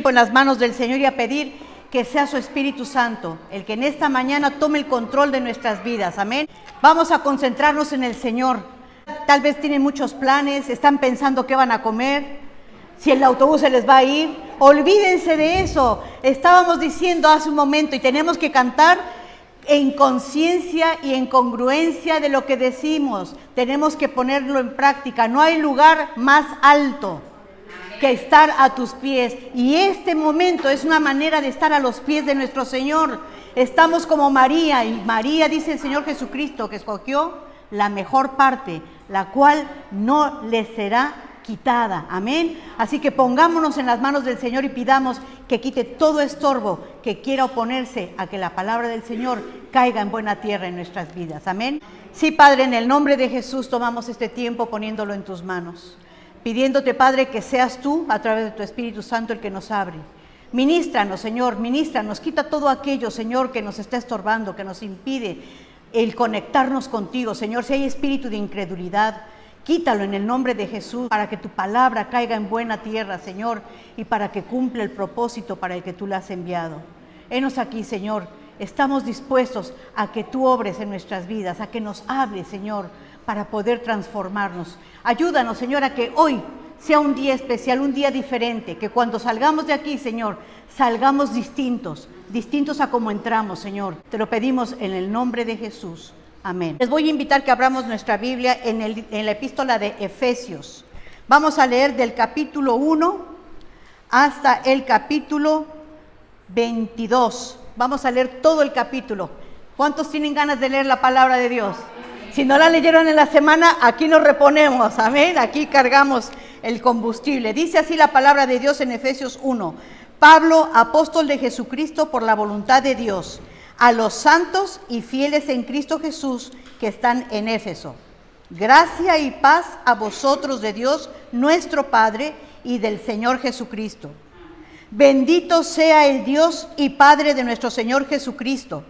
tiempo en las manos del Señor y a pedir que sea su Espíritu Santo el que en esta mañana tome el control de nuestras vidas. Amén. Vamos a concentrarnos en el Señor. Tal vez tienen muchos planes, están pensando qué van a comer, si el autobús se les va a ir. Olvídense de eso. Estábamos diciendo hace un momento y tenemos que cantar en conciencia y en congruencia de lo que decimos. Tenemos que ponerlo en práctica. No hay lugar más alto que estar a tus pies. Y este momento es una manera de estar a los pies de nuestro Señor. Estamos como María, y María, dice el Señor Jesucristo, que escogió la mejor parte, la cual no le será quitada. Amén. Así que pongámonos en las manos del Señor y pidamos que quite todo estorbo que quiera oponerse a que la palabra del Señor caiga en buena tierra en nuestras vidas. Amén. Sí, Padre, en el nombre de Jesús tomamos este tiempo poniéndolo en tus manos, pidiéndote, Padre, que seas tú a través de tu Espíritu Santo el que nos abre. Ministranos, Señor, ministranos, quita todo aquello, Señor, que nos está estorbando, que nos impide el conectarnos contigo. Señor, si hay espíritu de incredulidad, quítalo en el nombre de Jesús, para que tu palabra caiga en buena tierra, Señor, y para que cumpla el propósito para el que tú la has enviado. Henos aquí, Señor, estamos dispuestos a que tú obres en nuestras vidas, a que nos hables, Señor, para poder transformarnos. Ayúdanos, Señor, a que hoy sea un día especial, un día diferente, que cuando salgamos de aquí, Señor, salgamos distintos a como entramos, Señor. Te lo pedimos en el nombre de Jesús. Amén. Les voy a invitar que abramos nuestra Biblia en la epístola de Efesios. Vamos a leer del capítulo 1 hasta el capítulo 22. Vamos a leer todo el capítulo. ¿Cuántos tienen ganas de leer la palabra de Dios? Si no la leyeron en la semana, aquí nos reponemos. Amén. Aquí cargamos el combustible. Dice así la palabra de Dios en Efesios 1. Pablo, apóstol de Jesucristo por la voluntad de Dios, a los santos y fieles en Cristo Jesús que están en Éfeso. Gracia y paz a vosotros de Dios, nuestro Padre, y del Señor Jesucristo. Bendito sea el Dios y Padre de nuestro Señor Jesucristo,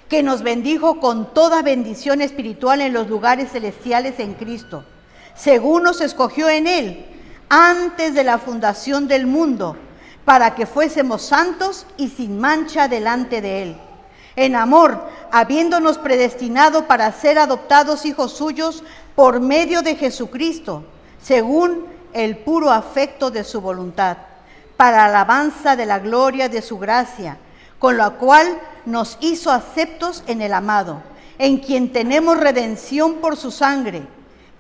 que nos bendijo con toda bendición espiritual en los lugares celestiales en Cristo, según nos escogió en Él, antes de la fundación del mundo, para que fuésemos santos y sin mancha delante de Él. En amor, habiéndonos predestinado para ser adoptados hijos suyos por medio de Jesucristo, según el puro afecto de su voluntad, para alabanza de la gloria de su gracia, con la cual nos hizo aceptos en el amado, en quien tenemos redención por su sangre,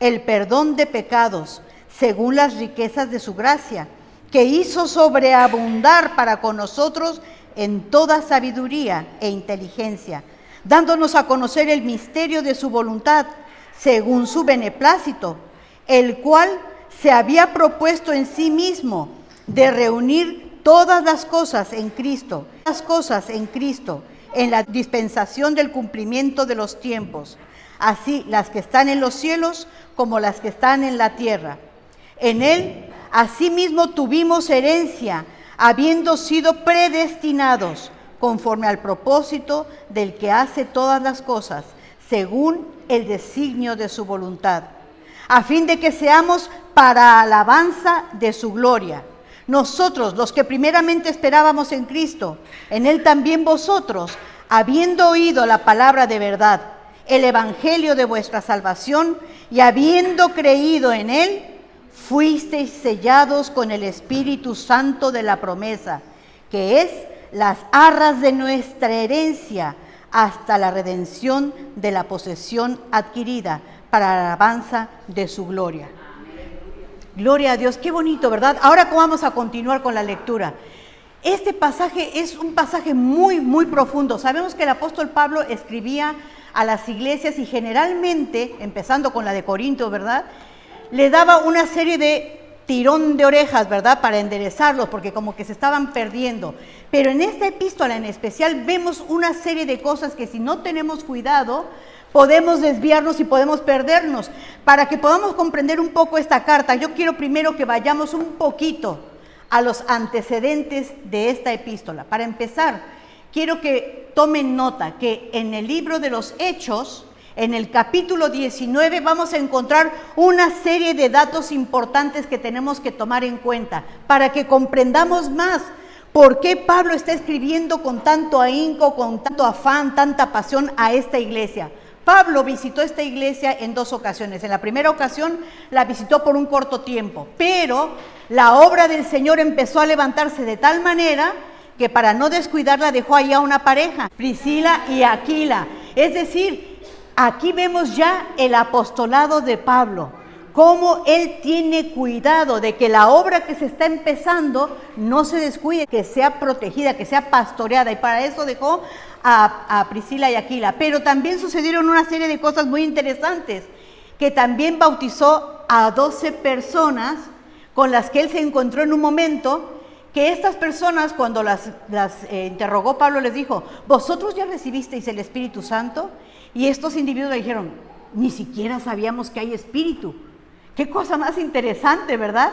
el perdón de pecados, según las riquezas de su gracia, que hizo sobreabundar para con nosotros en toda sabiduría e inteligencia, dándonos a conocer el misterio de su voluntad, según su beneplácito, el cual se había propuesto en sí mismo de reunir todas las cosas en Cristo, en la dispensación del cumplimiento de los tiempos, así las que están en los cielos como las que están en la tierra. En Él, asimismo, tuvimos herencia, habiendo sido predestinados conforme al propósito del que hace todas las cosas, según el designio de su voluntad, a fin de que seamos para alabanza de su gloria. Nosotros, los que primeramente esperábamos en Cristo, en Él también vosotros, habiendo oído la palabra de verdad, el evangelio de vuestra salvación, y habiendo creído en Él, fuisteis sellados con el Espíritu Santo de la promesa, que es las arras de nuestra herencia, hasta la redención de la posesión adquirida para la alabanza de su gloria. Gloria a Dios, qué bonito, ¿verdad? Ahora vamos a continuar con la lectura. Este pasaje es un pasaje muy, muy profundo. Sabemos que el apóstol Pablo escribía a las iglesias y generalmente, empezando con la de Corinto, ¿verdad?, le daba una serie de tirón de orejas, ¿verdad?, para enderezarlos, porque como que se estaban perdiendo. Pero en esta epístola en especial vemos una serie de cosas que si no tenemos cuidado, podemos desviarnos y podemos perdernos. Para que podamos comprender un poco esta carta, yo quiero primero que vayamos un poquito a los antecedentes de esta epístola. Para empezar, quiero que tomen nota que en el libro de los Hechos, en el capítulo 19, vamos a encontrar una serie de datos importantes que tenemos que tomar en cuenta para que comprendamos más ¿Por qué Pablo está escribiendo con tanto ahínco, con tanto afán, tanta pasión a esta iglesia? Pablo visitó esta iglesia en 2 ocasiones. En la primera ocasión la visitó por un corto tiempo, pero la obra del Señor empezó a levantarse de tal manera que para no descuidarla dejó allá una pareja, Priscila y Aquila. Es decir, aquí vemos ya el apostolado de Pablo, cómo él tiene cuidado de que la obra que se está empezando no se descuide, que sea protegida, que sea pastoreada, y para eso dejó a Priscila y Aquila. Pero también sucedieron una serie de cosas muy interesantes, que también bautizó a 12 personas con las que él se encontró en un momento, que estas personas, cuando las interrogó Pablo, les dijo: ¿vosotros ya recibisteis el Espíritu Santo? Y estos individuos le dijeron: ni siquiera sabíamos que hay Espíritu. Qué cosa más interesante, ¿verdad?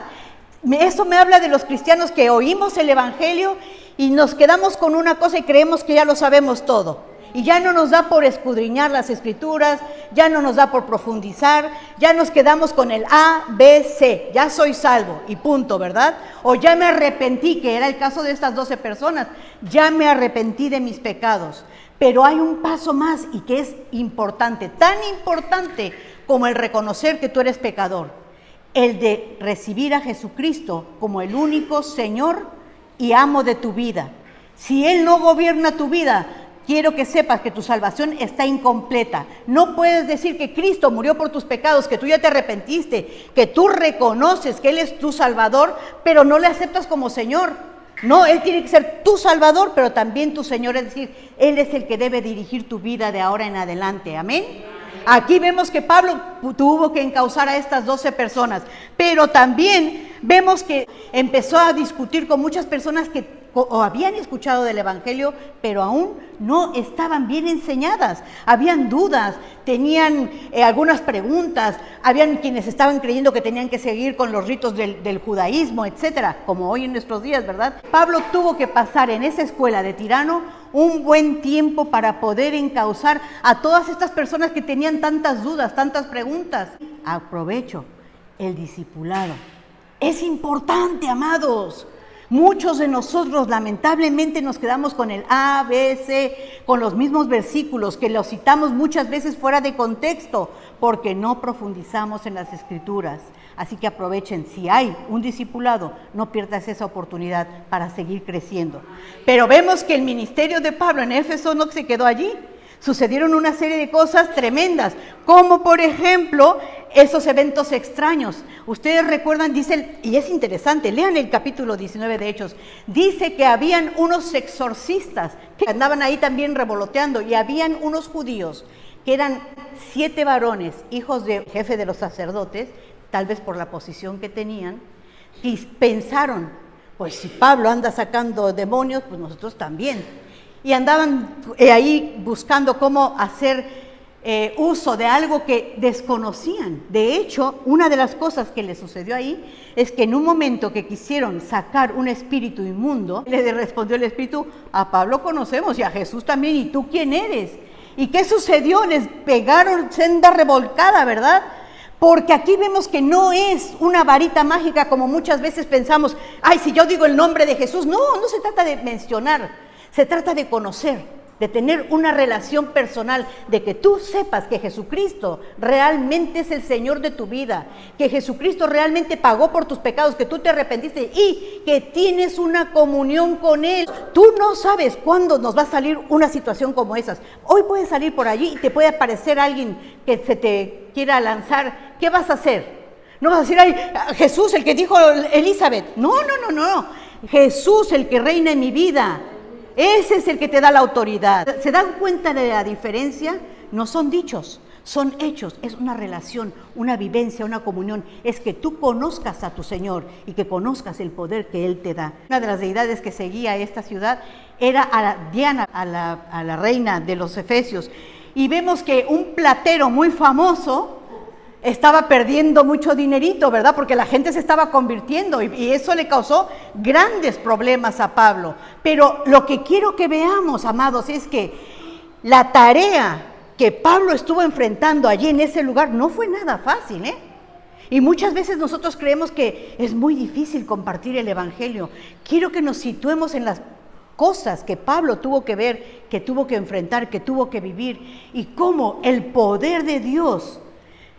Eso me habla de los cristianos que oímos el Evangelio y nos quedamos con una cosa y creemos que ya lo sabemos todo. Y ya no nos da por escudriñar las Escrituras, ya no nos da por profundizar, ya nos quedamos con el A, B, C, ya soy salvo y punto, ¿verdad? O ya me arrepentí, que era el caso de estas 12 personas, ya me arrepentí de mis pecados. Pero hay un paso más y que es importante, tan importante como el reconocer que tú eres pecador, el de recibir a Jesucristo como el único Señor y amo de tu vida. Si Él no gobierna tu vida, quiero que sepas que tu salvación está incompleta. No puedes decir que Cristo murió por tus pecados, que tú ya te arrepentiste, que tú reconoces que Él es tu Salvador, pero no le aceptas como Señor. No, Él tiene que ser tu Salvador, pero también tu Señor, es decir, Él es el que debe dirigir tu vida de ahora en adelante. Amén. Aquí vemos que Pablo tuvo que encauzar a estas 12 personas, pero también vemos que empezó a discutir con muchas personas que o habían escuchado del Evangelio, pero aún no estaban bien enseñadas. Habían dudas, tenían algunas preguntas, habían quienes estaban creyendo que tenían que seguir con los ritos del judaísmo, etcétera, como hoy en nuestros días, ¿verdad? Pablo tuvo que pasar en esa escuela de Tirano un buen tiempo para poder encauzar a todas estas personas que tenían tantas dudas, tantas preguntas. Aprovecho el discipulado. Es importante, amados. Muchos de nosotros lamentablemente nos quedamos con el A, B, C, con los mismos versículos que los citamos muchas veces fuera de contexto porque no profundizamos en las Escrituras. Así que aprovechen, si hay un discipulado, no pierdas esa oportunidad para seguir creciendo. Pero vemos que el ministerio de Pablo en Éfeso no se quedó allí. Sucedieron una serie de cosas tremendas, como por ejemplo esos eventos extraños. Ustedes recuerdan, dice, y es interesante, lean el capítulo 19 de Hechos, dice que habían unos exorcistas que andaban ahí también revoloteando, y habían unos judíos que eran 7 varones, hijos del jefe de los sacerdotes, tal vez por la posición que tenían, y pensaron: pues si Pablo anda sacando demonios, pues nosotros también. Y andaban ahí buscando cómo hacer uso de algo que desconocían. De hecho, una de las cosas que le sucedió ahí es que en un momento que quisieron sacar un espíritu inmundo, le respondió el espíritu: a Pablo conocemos y a Jesús también, ¿y tú quién eres? ¿Y qué sucedió? Les pegaron senda revolcada, ¿verdad? Porque aquí vemos que no es una varita mágica como muchas veces pensamos: ay, si yo digo el nombre de Jesús. No, no se trata de mencionar. Se trata de conocer, de tener una relación personal, de que tú sepas que Jesucristo realmente es el Señor de tu vida, que Jesucristo realmente pagó por tus pecados, que tú te arrepentiste y que tienes una comunión con Él. Tú no sabes cuándo nos va a salir una situación como esas. Hoy puedes salir por allí y te puede aparecer alguien que se te quiera lanzar. ¿Qué vas a hacer? No vas a decir: ay, Jesús, el que dijo Elizabeth. No. Jesús, el que reina en mi vida. Ese es el que te da la autoridad. ¿Se dan cuenta de la diferencia? No son dichos, son hechos. Es una relación, una vivencia, una comunión. Es que tú conozcas a tu Señor y que conozcas el poder que Él te da. Una de las deidades que seguía esta ciudad era a Diana, a la reina de los Efesios. Y vemos que un platero muy famoso estaba perdiendo mucho dinerito, ¿verdad? Porque la gente se estaba convirtiendo y eso le causó grandes problemas a Pablo. Pero lo que quiero que veamos, amados, es que la tarea que Pablo estuvo enfrentando allí en ese lugar no fue nada fácil, ¿eh? Y muchas veces nosotros creemos que es muy difícil compartir el Evangelio. Quiero que nos situemos en las cosas que Pablo tuvo que ver, que tuvo que enfrentar, que tuvo que vivir, y cómo el poder de Dios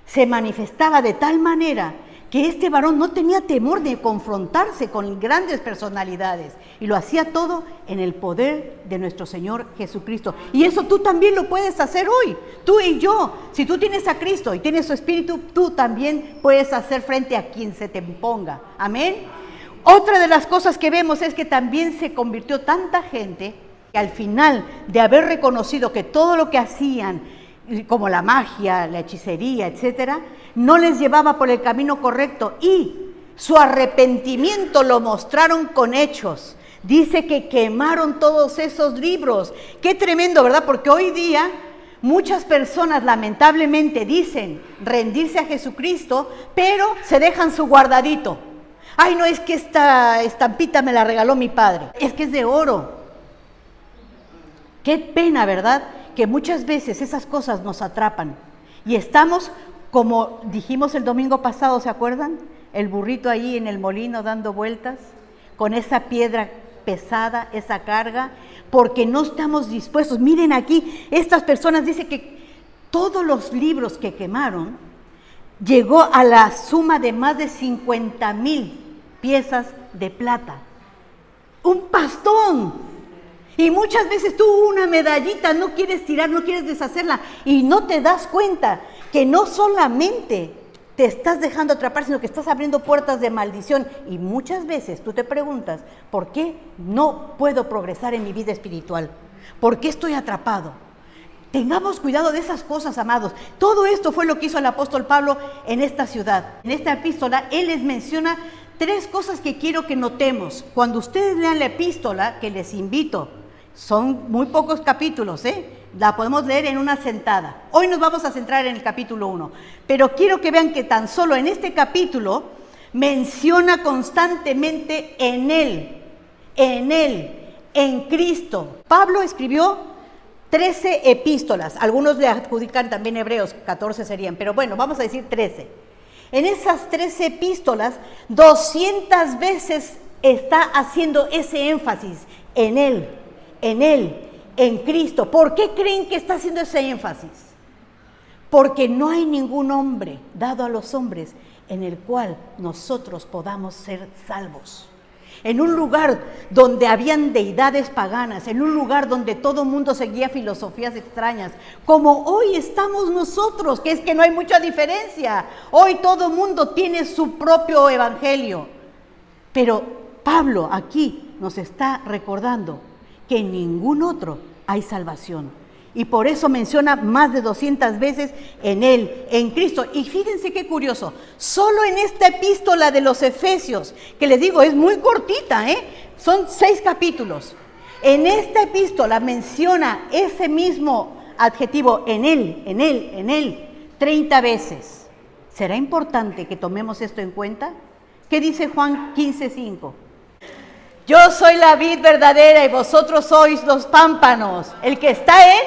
se manifestaba de tal manera que este varón no tenía temor de confrontarse con grandes personalidades, y lo hacía todo en el poder de nuestro Señor Jesucristo. Y eso tú también lo puedes hacer hoy, tú y yo. Si tú tienes a Cristo y tienes su Espíritu, tú también puedes hacer frente a quien se te imponga. Amén. Otra de las cosas que vemos es que también se convirtió tanta gente que al final de haber reconocido que todo lo que hacían, como la magia, la hechicería, etcétera, no les llevaba por el camino correcto, y su arrepentimiento lo mostraron con hechos. Dice que quemaron todos esos libros. Qué tremendo, ¿verdad? Porque hoy día muchas personas lamentablemente dicen rendirse a Jesucristo, pero se dejan su guardadito. Ay, no, es que esta estampita me la regaló mi padre. Es que es de oro. Qué pena, ¿verdad? Que muchas veces esas cosas nos atrapan. Y estamos, como dijimos el domingo pasado, ¿se acuerdan? El burrito ahí en el molino dando vueltas, con esa piedra pesada, esa carga, porque no estamos dispuestos. Miren aquí, estas personas dicen que todos los libros que quemaron llegó a la suma de más de 50,000 piezas de plata. Un pastón. Y muchas veces tú una medallita no quieres tirar, no quieres deshacerla, y no te das cuenta que no solamente te estás dejando atrapar, sino que estás abriendo puertas de maldición. Y muchas veces tú te preguntas, ¿por qué no puedo progresar en mi vida espiritual? ¿Por qué estoy atrapado? Tengamos cuidado de esas cosas, amados. Todo esto fue lo que hizo el apóstol Pablo en esta ciudad. En esta epístola, él les menciona 3 cosas que quiero que notemos. Cuando ustedes lean la epístola, que les invito, son muy pocos capítulos, la podemos leer en una sentada. Hoy nos vamos a centrar en el capítulo 1, pero quiero que vean que tan solo en este capítulo menciona constantemente en Él, en Cristo. Pablo escribió 13 epístolas, algunos le adjudican también Hebreos, 14 serían, pero bueno, vamos a decir 13. En esas 13 epístolas, 200 veces está haciendo ese énfasis en Él, en Cristo. ¿Por qué creen que está haciendo ese énfasis? Porque no hay ningún hombre dado a los hombres en el cual nosotros podamos ser salvos. En un lugar donde habían deidades paganas, en un lugar donde todo mundo seguía filosofías extrañas, como hoy estamos nosotros, que es que no hay mucha diferencia. Hoy todo mundo tiene su propio evangelio. Pero Pablo aquí nos está recordando que en ningún otro hay salvación. Y por eso menciona más de 200 veces en Él, en Cristo. Y fíjense qué curioso, solo en esta epístola de los Efesios, que les digo, es muy cortita, son 6 capítulos. En esta epístola menciona ese mismo adjetivo, en Él, 30 veces. ¿Será importante que tomemos esto en cuenta? ¿Qué dice Juan 15:5? Yo soy la vid verdadera y vosotros sois los pámpanos. El que está en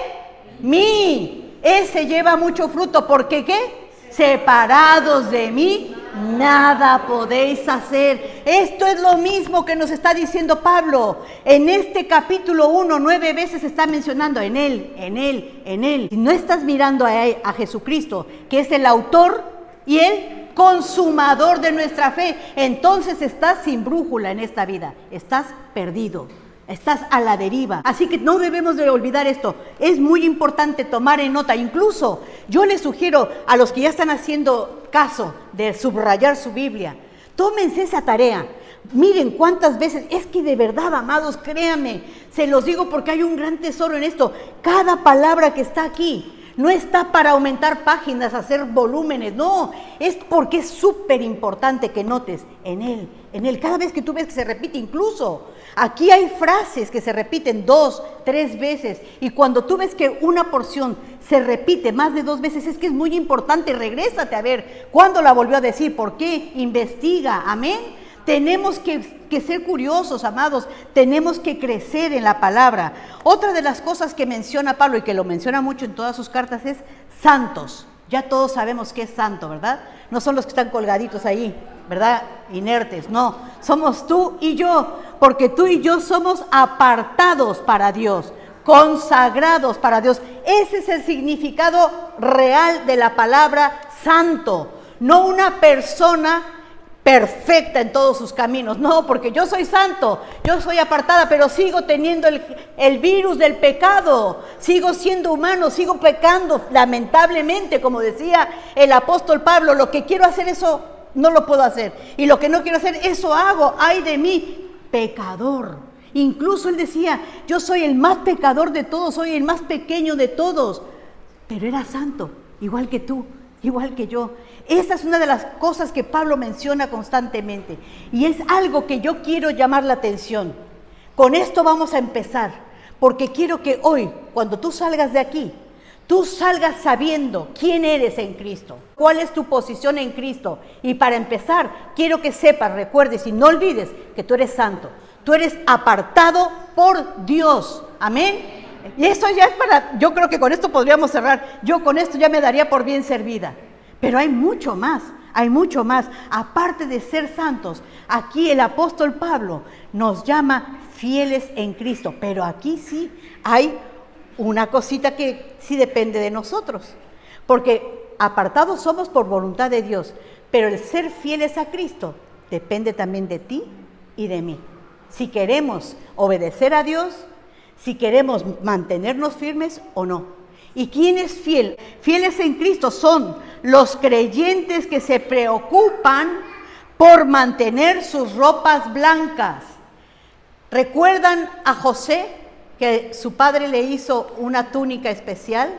mí, ese lleva mucho fruto. ¿Porque qué? Separados de mí, nada podéis hacer. Esto es lo mismo que nos está diciendo Pablo. En este capítulo 1, 9 veces está mencionando en Él. Si no estás mirando a Jesucristo, que es el autor y el consumador de nuestra fe, entonces estás sin brújula en esta vida, estás perdido, estás a la deriva. Así que no debemos de olvidar esto, es muy importante tomar en nota. Incluso yo les sugiero a los que ya están haciendo caso de subrayar su Biblia, tómense esa tarea. Miren cuántas veces, es que de verdad, amados, créanme, se los digo porque hay un gran tesoro en esto. Cada palabra que está aquí no está para aumentar páginas, hacer volúmenes, no, es porque es súper importante que notes en Él. Cada vez que tú ves que se repite, incluso aquí hay frases que se repiten 2, 3 veces, y cuando tú ves que una porción se repite más de 2 veces, es que es muy importante. Regrésate a ver cuándo la volvió a decir, por qué, investiga, amén. Tenemos que ser curiosos, amados, tenemos que crecer en la palabra. Otra de las cosas que menciona Pablo, y que lo menciona mucho en todas sus cartas, es santos. Ya todos sabemos que es santo, ¿verdad? No son los que están colgaditos ahí, ¿verdad? Inertes, no. Somos tú y yo, porque tú y yo somos apartados para Dios, consagrados para Dios. Ese es el significado real de la palabra santo, no una persona perfecta en todos sus caminos. No, porque yo soy santo, yo soy apartada, pero sigo teniendo el virus del pecado, sigo siendo humano, sigo pecando lamentablemente, como decía el apóstol Pablo. Lo que quiero hacer, eso no lo puedo hacer, y lo que no quiero hacer, eso hago. Ay de mí, pecador. Incluso él decía, yo soy el más pecador de todos, soy el más pequeño de todos, pero era santo, igual que tú, igual que yo. Esa es una de las cosas que Pablo menciona constantemente, y es algo que yo quiero llamar la atención. Con esto vamos a empezar, porque quiero que hoy, cuando tú salgas de aquí, tú salgas sabiendo quién eres en Cristo, cuál es tu posición en Cristo. Y para empezar, quiero que sepas, recuerdes y no olvides que tú eres santo, tú eres apartado por Dios. Amén. Y eso ya es yo creo que con esto podríamos cerrar. Yo con esto ya me daría por bien servida. Pero hay mucho más, hay mucho más. Aparte de ser santos, aquí el apóstol Pablo nos llama fieles en Cristo. Pero aquí sí hay una cosita que sí depende de nosotros. Porque apartados somos por voluntad de Dios, pero el ser fieles a Cristo depende también de ti y de mí. Si queremos obedecer a Dios, si queremos mantenernos firmes o no. ¿Y quién es fiel? Fieles en Cristo son los creyentes que se preocupan por mantener sus ropas blancas. ¿Recuerdan a José, que su padre le hizo una túnica especial?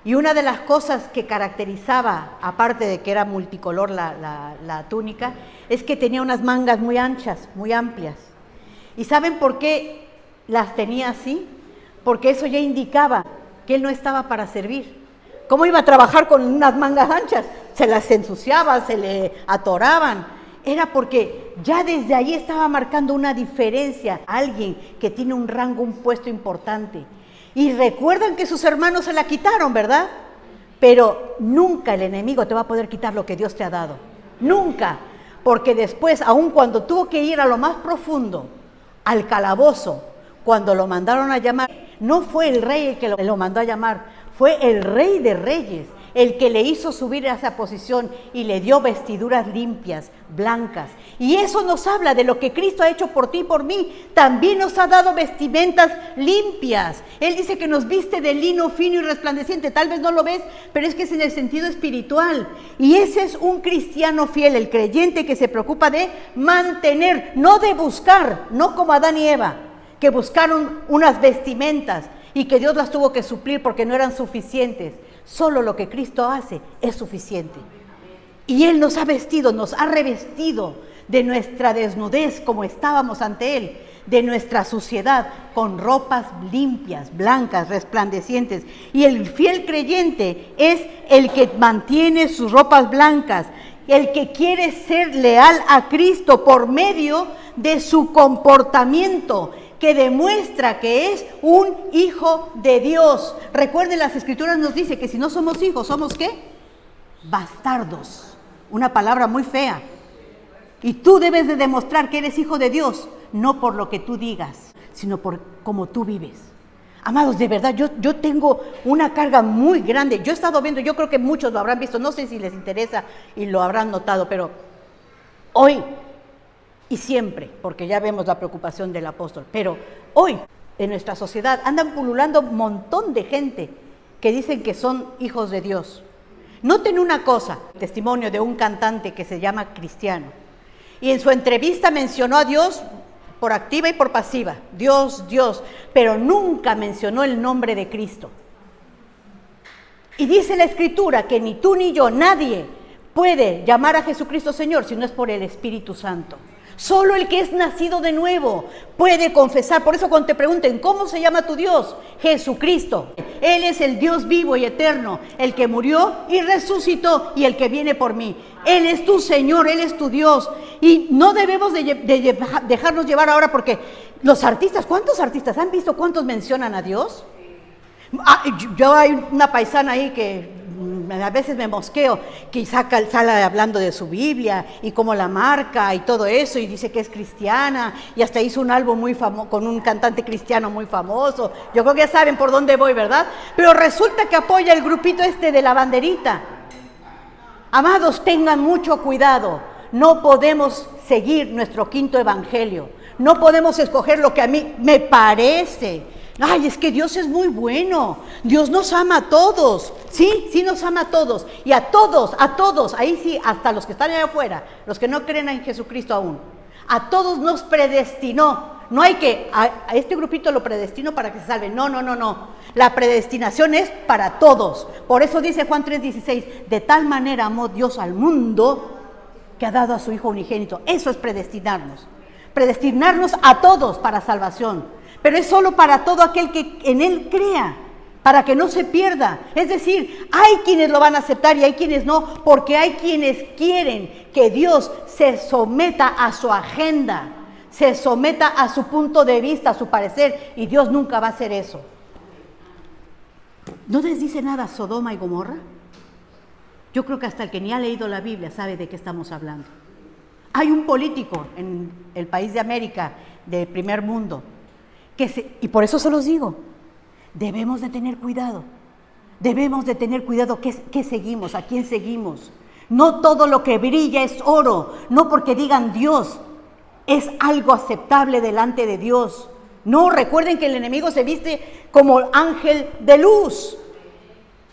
Y una de las cosas que caracterizaba, aparte de que era multicolor la túnica, es que tenía unas mangas muy anchas, muy amplias. ¿Y saben por qué las tenía así? Porque eso ya indicaba que él no estaba para servir. ¿Cómo iba a trabajar con unas mangas anchas? Se las ensuciaba, se le atoraban. Era porque ya desde ahí estaba marcando una diferencia. Alguien que tiene un rango, un puesto importante. Y recuerdan que sus hermanos se la quitaron, ¿verdad? Pero nunca el enemigo te va a poder quitar lo que Dios te ha dado. Nunca. Porque después, aun cuando tuvo que ir a lo más profundo, al calabozo, cuando lo mandaron a llamar, no fue el rey el que lo mandó a llamar, fue el Rey de Reyes el que le hizo subir a esa posición y le dio vestiduras limpias, blancas. Y eso nos habla de lo que Cristo ha hecho por ti y por mí. También nos ha dado vestimentas limpias. Él dice que nos viste de lino fino y resplandeciente. Tal vez no lo ves, pero es que es en el sentido espiritual. Y ese es un cristiano fiel, el creyente que se preocupa de mantener, no de buscar, no como Adán y Eva, que buscaron unas vestimentas y que Dios las tuvo que suplir porque no eran suficientes. Solo lo que Cristo hace es suficiente. Y Él nos ha vestido, nos ha revestido de nuestra desnudez como estábamos ante Él, de nuestra suciedad, con ropas limpias, blancas, resplandecientes. Y el fiel creyente es el que mantiene sus ropas blancas, el que quiere ser leal a Cristo por medio de su comportamiento, que demuestra que es un hijo de Dios. Recuerden, las Escrituras nos dice que si no somos hijos, ¿somos qué? Bastardos. Una palabra muy fea. Y tú debes de demostrar que eres hijo de Dios, no por lo que tú digas, sino por cómo tú vives. Amados, de verdad, yo tengo una carga muy grande. Yo he estado viendo, yo creo que muchos lo habrán visto, no sé si les interesa y lo habrán notado, pero hoy y siempre, porque ya vemos la preocupación del apóstol, pero hoy en nuestra sociedad andan pululando un montón de gente que dicen que son hijos de Dios. Noten una cosa, testimonio de un cantante que se llama Cristiano, y en su entrevista mencionó a Dios por activa y por pasiva, Dios, Dios, pero nunca mencionó el nombre de Cristo. Y dice la Escritura que ni tú ni yo, nadie puede llamar a Jesucristo Señor si no es por el Espíritu Santo. Solo el que es nacido de nuevo puede confesar. Por eso cuando te pregunten, ¿cómo se llama tu Dios? Jesucristo. Él es el Dios vivo y eterno, el que murió y resucitó y el que viene por mí. Él es tu Señor, Él es tu Dios. Y no debemos de dejarnos llevar ahora porque los artistas, ¿cuántos artistas han visto cuántos mencionan a Dios? Yo hay una paisana ahí que a veces me mosqueo, que sale hablando de su Biblia y cómo la marca y todo eso, y dice que es cristiana, y hasta hizo un álbum muy famoso con un cantante cristiano muy famoso. Yo creo que ya saben por dónde voy, ¿verdad? Pero resulta que apoya el grupito de la banderita. Amados, tengan mucho cuidado. No podemos seguir nuestro quinto evangelio. No podemos escoger lo que a mí me parece. Ay, es que Dios es muy bueno. Dios nos ama a todos. Sí nos ama a todos. Y a todos, ahí sí, hasta los que están allá afuera, los que no creen en Jesucristo aún. A todos nos predestinó. No hay que, a este grupito lo predestino para que se salven. No. La predestinación es para todos. Por eso dice Juan 3:16, de tal manera amó Dios al mundo que ha dado a su Hijo unigénito. Eso es predestinarnos. Predestinarnos a todos para salvación. Pero es solo para todo aquel que en Él crea, para que no se pierda. Es decir, hay quienes lo van a aceptar y hay quienes no, porque hay quienes quieren que Dios se someta a su agenda, se someta a su punto de vista, a su parecer, y Dios nunca va a hacer eso. ¿No les dice nada Sodoma y Gomorra? Yo creo que hasta el que ni ha leído la Biblia sabe de qué estamos hablando. Hay un político en el país de América, del primer mundo, y por eso se los digo, debemos de tener cuidado. Debemos de tener cuidado qué seguimos, a quién seguimos. No todo lo que brilla es oro, no porque digan Dios es algo aceptable delante de Dios. No, recuerden que el enemigo se viste como ángel de luz.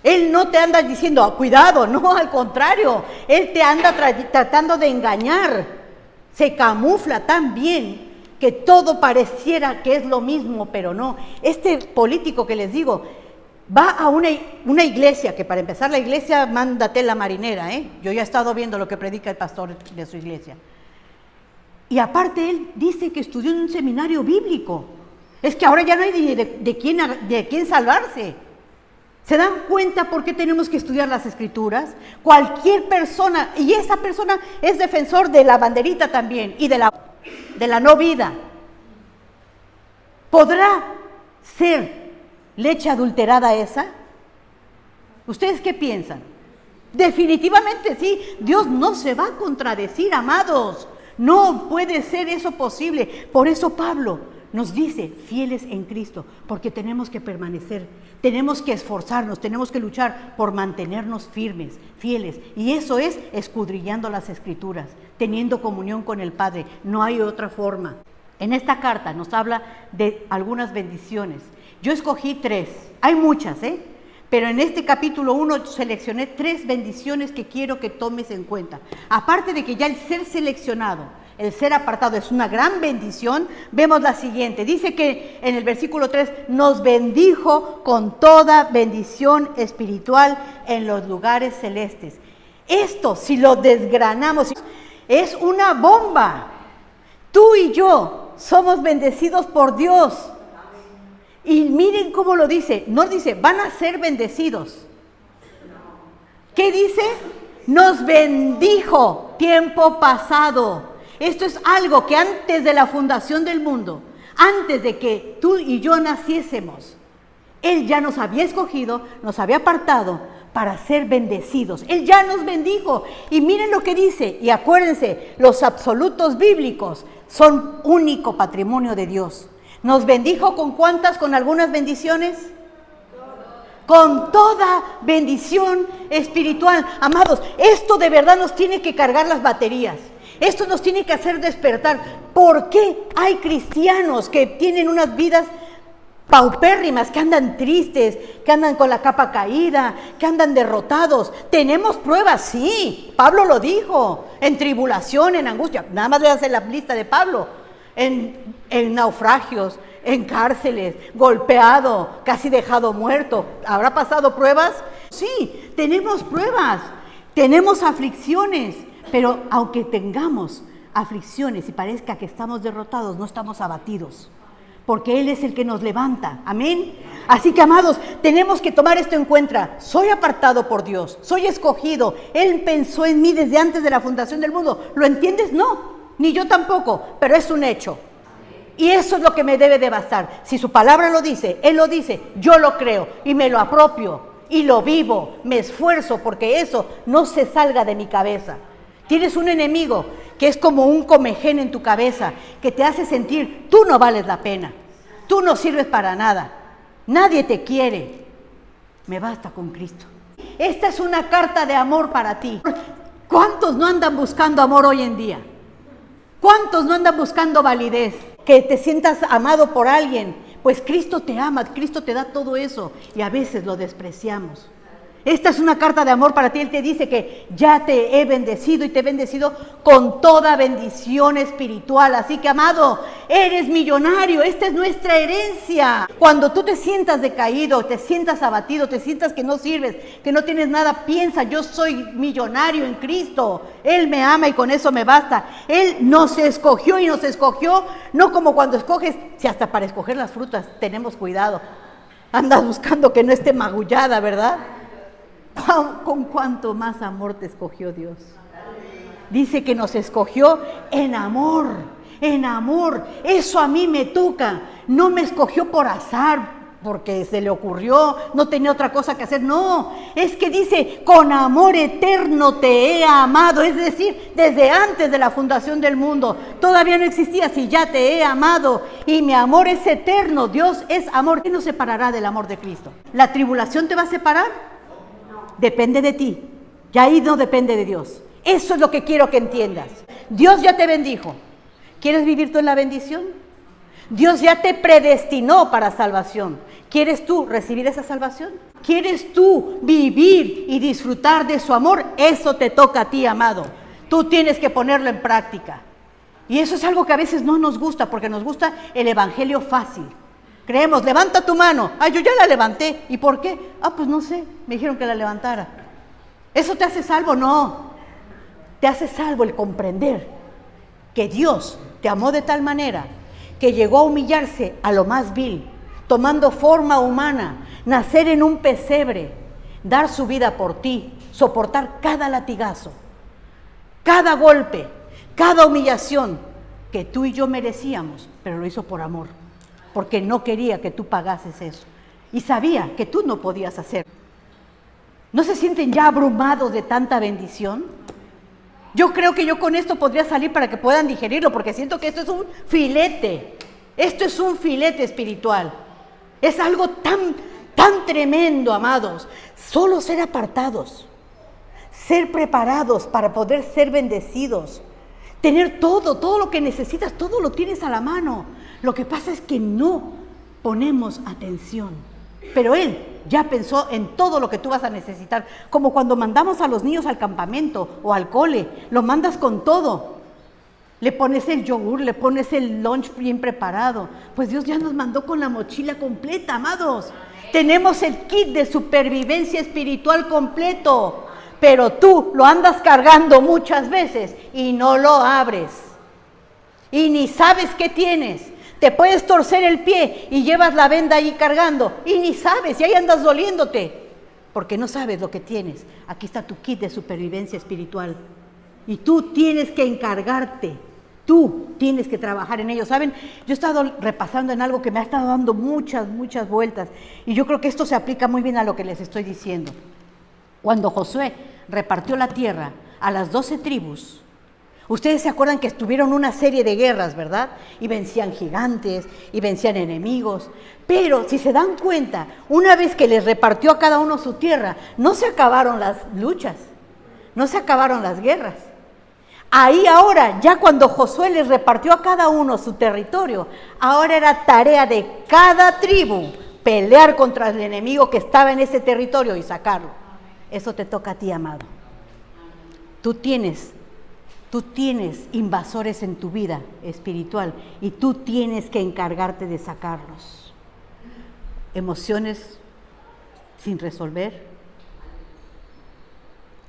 Él no te anda diciendo, cuidado, no, al contrario, él te anda tratando de engañar. Se camufla tan bien que todo pareciera que es lo mismo, pero no. Este político que les digo, va a una iglesia, que para empezar la iglesia manda tela marinera, Yo ya he estado viendo lo que predica el pastor de su iglesia. Y aparte él dice que estudió en un seminario bíblico. Es que ahora ya no hay de quién salvarse. ¿Se dan cuenta por qué tenemos que estudiar las Escrituras? Cualquier persona, y esa persona es defensor de la banderita también, y de la no vida. ¿Podrá ser leche adulterada esa? ¿Ustedes qué piensan? Definitivamente sí. Dios no se va a contradecir, amados. No puede ser eso posible. Por eso Pablo nos dice, fieles en Cristo, porque tenemos que permanecer, tenemos que esforzarnos, tenemos que luchar por mantenernos firmes, fieles. Y eso es escudriñando las Escrituras, teniendo comunión con el Padre. No hay otra forma. En esta carta nos habla de algunas bendiciones. Yo escogí 3, hay muchas, pero en este capítulo 1 seleccioné 3 bendiciones que quiero que tomes en cuenta. Aparte de que ya el ser seleccionado, el ser apartado es una gran bendición, vemos la siguiente. Dice que en el versículo 3, nos bendijo con toda bendición espiritual en los lugares celestes. Esto, si lo desgranamos, es una bomba. Tú y yo somos bendecidos por Dios. Y miren cómo lo dice. No dice, van a ser bendecidos. ¿Qué dice? Nos bendijo, tiempo pasado. Esto es algo que antes de la fundación del mundo, antes de que tú y yo naciésemos, Él ya nos había escogido, nos había apartado para ser bendecidos. Él ya nos bendijo. Y miren lo que dice, y acuérdense, los absolutos bíblicos son único patrimonio de Dios. ¿Nos bendijo con cuántas? ¿Con algunas bendiciones? Con toda bendición espiritual. Amados, esto de verdad nos tiene que cargar las baterías. Esto nos tiene que hacer despertar. ¿Por qué hay cristianos que tienen unas vidas paupérrimas, que andan tristes, que andan con la capa caída, que andan derrotados? Tenemos pruebas, sí. Pablo lo dijo, en tribulación, en angustia. Nada más le hace la lista de Pablo. En naufragios, en cárceles, golpeado, casi dejado muerto. ¿Habrá pasado pruebas? Sí, tenemos pruebas, tenemos aflicciones, pero aunque tengamos aflicciones y parezca que estamos derrotados, no estamos abatidos, porque Él es el que nos levanta. Amén. Así que, amados, tenemos que tomar esto en cuenta. Soy apartado por Dios, soy escogido. Él pensó en mí desde antes de la fundación del mundo. ¿Lo entiendes? No, ni yo tampoco, pero es un hecho. Y eso es lo que me debe de bastar. Si su palabra lo dice, Él lo dice, yo lo creo y me lo apropio y lo vivo, me esfuerzo porque eso no se salga de mi cabeza. Tienes un enemigo que es como un comején en tu cabeza, que te hace sentir, tú no vales la pena, tú no sirves para nada, nadie te quiere. Me basta con Cristo. Esta es una carta de amor para ti. ¿Cuántos no andan buscando amor hoy en día? ¿Cuántos no andan buscando validez? Que te sientas amado por alguien. Pues Cristo te ama, Cristo te da todo eso y a veces lo despreciamos. Esta es una carta de amor para ti. Él te dice que ya te he bendecido y te he bendecido con toda bendición espiritual. Así que, amado, eres millonario. Esta es nuestra herencia. Cuando tú te sientas decaído, te sientas abatido, te sientas que no sirves, que no tienes nada, piensa, yo soy millonario en Cristo. Él me ama y con eso me basta. Él nos escogió y nos escogió, no como cuando escoges, si hasta para escoger las frutas tenemos cuidado. Andas buscando que no esté magullada, ¿verdad? ¿Con cuánto más amor te escogió Dios? Dice que nos escogió en amor, en amor. Eso a mí me toca. No me escogió por azar, porque se le ocurrió, no tenía otra cosa que hacer. No, es que dice, con amor eterno te he amado. Es decir, desde antes de la fundación del mundo. Todavía no existía, si ya te he amado. Y mi amor es eterno. Dios es amor. ¿Qué nos separará del amor de Cristo? ¿La tribulación te va a separar? Depende de ti, ya ahí no depende de Dios. Eso es lo que quiero que entiendas. Dios ya te bendijo. ¿Quieres vivir tú en la bendición? Dios ya te predestinó para salvación. ¿Quieres tú recibir esa salvación? ¿Quieres tú vivir y disfrutar de su amor? Eso te toca a ti, amado. Tú tienes que ponerlo en práctica. Y eso es algo que a veces no nos gusta, porque nos gusta el evangelio fácil. Creemos, levanta tu mano. Ay, yo ya la levanté. ¿Y por qué? Pues no sé, me dijeron que la levantara. ¿Eso te hace salvo? No. Te hace salvo el comprender que Dios te amó de tal manera que llegó a humillarse a lo más vil, tomando forma humana, nacer en un pesebre, dar su vida por ti, soportar cada latigazo, cada golpe, cada humillación que tú y yo merecíamos, pero lo hizo por amor. Porque no quería que tú pagases eso. Y sabía que tú no podías hacer. ¿No se sienten ya abrumados de tanta bendición? Yo creo que yo con esto podría salir para que puedan digerirlo, porque siento que esto es un filete. Esto es un filete espiritual. Es algo tan tremendo, amados. Solo ser apartados, ser preparados para poder ser bendecidos. Tener todo lo que necesitas, todo lo tienes a la mano. Lo que pasa es que no ponemos atención. Pero Él ya pensó en todo lo que tú vas a necesitar. Como cuando mandamos a los niños al campamento o al cole, lo mandas con todo. Le pones el yogur, le pones el lunch bien preparado. Pues Dios ya nos mandó con la mochila completa, amados. Tenemos el kit de supervivencia espiritual completo. Pero tú lo andas cargando muchas veces y no lo abres. Y ni sabes qué tienes. Te puedes torcer el pie y llevas la venda ahí cargando y ni sabes, y ahí andas doliéndote, porque no sabes lo que tienes. Aquí está tu kit de supervivencia espiritual y tú tienes que encargarte, tú tienes que trabajar en ello. ¿Saben? Yo he estado repasando en algo que me ha estado dando muchas vueltas y yo creo que esto se aplica muy bien a lo que les estoy diciendo. Cuando Josué repartió la tierra a las 12 tribus, ustedes se acuerdan que estuvieron una serie de guerras, ¿verdad? Y vencían gigantes, y vencían enemigos. Pero si se dan cuenta, una vez que les repartió a cada uno su tierra, no se acabaron las luchas, no se acabaron las guerras. Ahí ahora, ya cuando Josué les repartió a cada uno su territorio, ahora era tarea de cada tribu pelear contra el enemigo que estaba en ese territorio y sacarlo. Eso te toca a ti, amado. Tú tienes invasores en tu vida espiritual y tú tienes que encargarte de sacarlos. Emociones sin resolver.